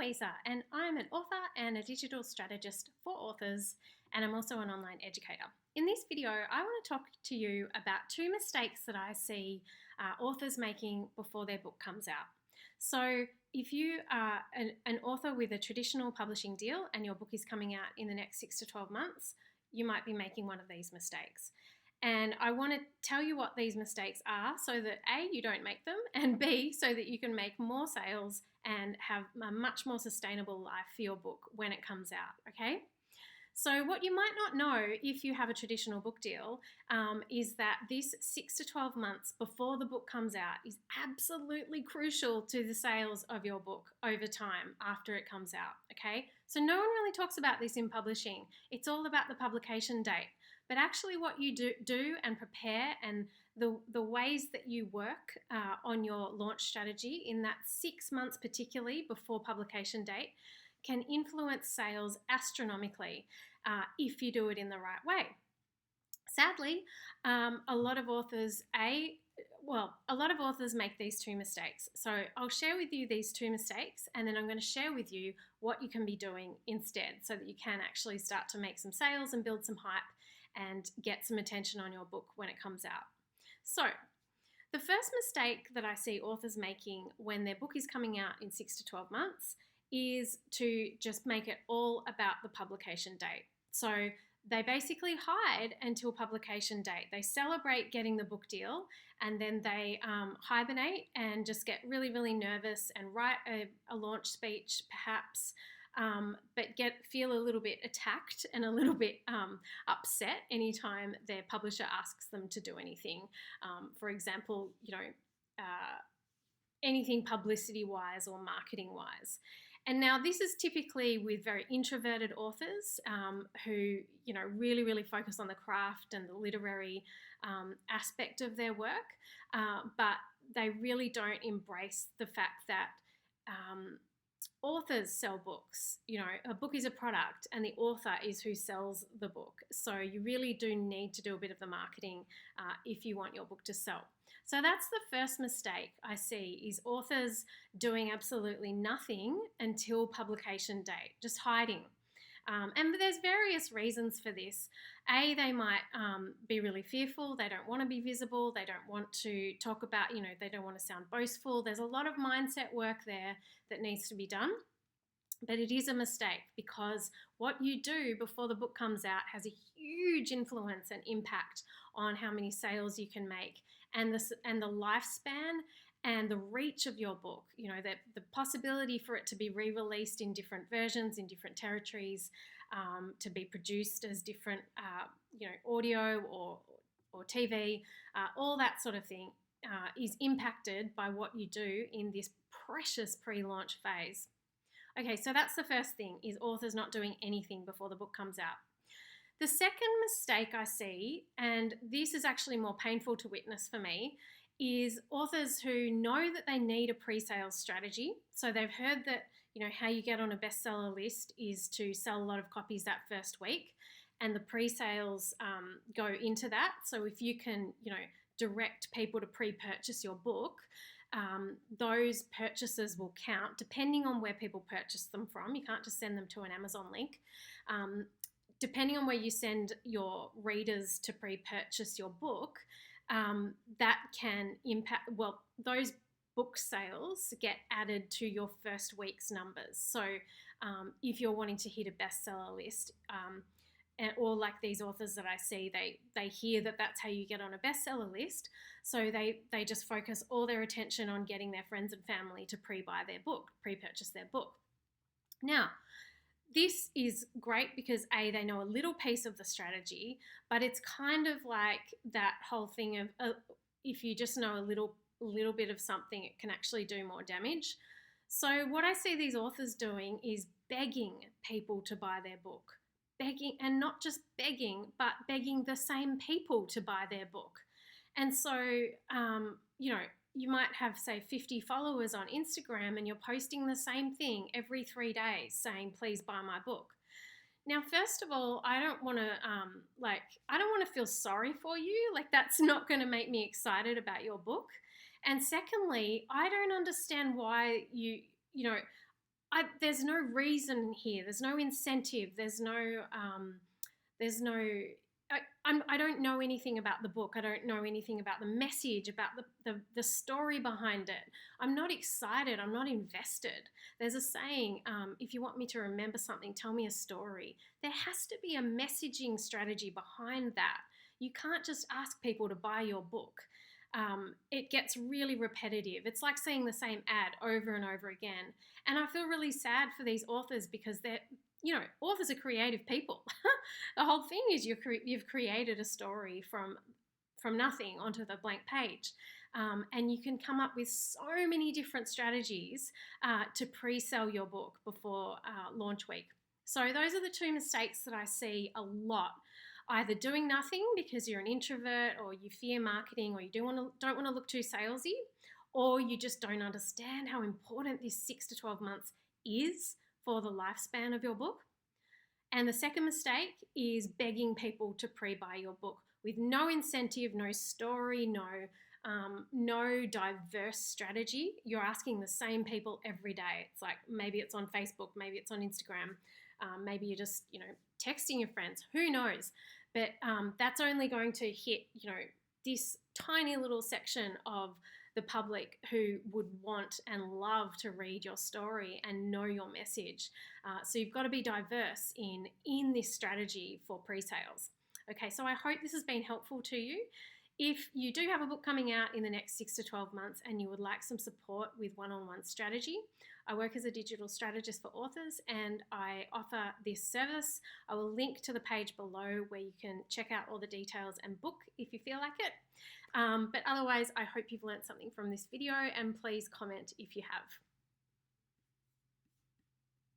Louisa, and I'm an author and a digital strategist for authors, and I'm also an online educator. In this video, I want to talk to you about two mistakes that I see authors making before their book comes out. So, if you are an author with a traditional publishing deal and your book is coming out in the next 6 to 12 months, you might be making one of these mistakes. And I want to tell you what these mistakes are so that A, you don't make them, and B, so that you can make more sales and have a much more sustainable life for your book when it comes out, okay? So what you might not know if you have a traditional book deal is that this 6 to 12 months before the book comes out is absolutely crucial to the sales of your book over time after it comes out, okay? So no one really talks about this in publishing. It's all about the publication date. But actually what you do and prepare and the ways that you work on your launch strategy in that 6 months particularly before publication date can influence sales astronomically if you do it in the right way. Sadly, a lot of authors make these two mistakes. So I'll share with you these two mistakes, and then I'm going to share with you what you can be doing instead so that you can actually start to make some sales and build some hype and get some attention on your book when it comes out. So the first mistake that I see authors making when their book is coming out in 6 to 12 months is to just make it all about the publication date. So they basically hide until publication date. They celebrate getting the book deal, and then they hibernate and just get really, really nervous and write a launch speech perhaps, but feel a little bit attacked and a little bit upset anytime their publisher asks them to do anything. For example, anything publicity-wise or marketing-wise. And now this is typically with very introverted authors who, really, really focus on the craft and the literary aspect of their work, but they really don't embrace the fact that authors sell books. A book is a product and the author is who sells the book. So you really do need to do a bit of the marketing if you want your book to sell. So that's the first mistake I see, is authors doing absolutely nothing until publication date, just hiding. And there's various reasons for this. A, they might be really fearful. They don't want to be visible. They don't want to talk about, they don't want to sound boastful. There's a lot of mindset work there that needs to be done. But it is a mistake, because what you do before the book comes out has a huge influence and impact on how many sales you can make and the lifespan and the reach of your book. The possibility for it to be re-released in different versions, in different territories, to be produced as different, audio or TV, all that sort of thing is impacted by what you do in this precious pre-launch phase. Okay, so that's the first thing, is authors not doing anything before the book comes out. The second mistake I see, and this is actually more painful to witness for me, is authors who know that they need a pre-sales strategy. So they've heard that, how you get on a bestseller list is to sell a lot of copies that first week, and the pre-sales go into that. So if you can, direct people to pre-purchase your book, those purchases will count depending on where people purchase them from. You can't just send them to an Amazon link. Depending on where you send your readers to pre-purchase your book, that can impact, those book sales get added to your first week's numbers. So if you're wanting to hit a bestseller list, or like these authors that I see, they hear that that's how you get on a bestseller list, so they just focus all their attention on getting their friends and family to pre-purchase their book. Now, this is great because A, they know a little piece of the strategy, but it's kind of like that whole thing of if you just know a little bit of something, it can actually do more damage. So what I see these authors doing is begging people to buy their book. Begging, and not just begging, but begging the same people to buy their book. And so, you might have, say, 50 followers on Instagram, and you're posting the same thing every 3 days saying, please buy my book. Now, first of all, I don't want to feel sorry for you. Like, that's not going to make me excited about your book. And secondly, I don't understand why you know, there's no reason here. There's no incentive. There's no. I don't know anything about the book. I don't know anything about the message, about the story behind it. I'm not excited. I'm not invested. There's a saying, if you want me to remember something, tell me a story. There has to be a messaging strategy behind that. You can't just ask people to buy your book. It gets really repetitive. It's like seeing the same ad over and over again. And I feel really sad for these authors because authors are creative people. The whole thing is you've created a story from nothing onto the blank page. And you can come up with so many different strategies to pre-sell your book before launch week. So those are the two mistakes that I see a lot. Either doing nothing because you're an introvert or you fear marketing or you don't want to look too salesy, or you just don't understand how important this 6 to 12 months is for the lifespan of your book. And the second mistake is begging people to pre-buy your book with no incentive, no story, no diverse strategy. You're asking the same people every day. It's like maybe it's on Facebook, maybe it's on Instagram, maybe you're just texting your friends. Who knows? But that's only going to hit this tiny little section of the public who would want and love to read your story and know your message. So you've got to be diverse in this strategy for pre-sales. Okay, so I hope this has been helpful to you. If you do have a book coming out in the next 6 to 12 months and you would like some support with one-on-one strategy, I work as a digital strategist for authors and I offer this service. I will link to the page below where you can check out all the details and book if you feel like it. But otherwise, I hope you've learned something from this video and please comment if you have.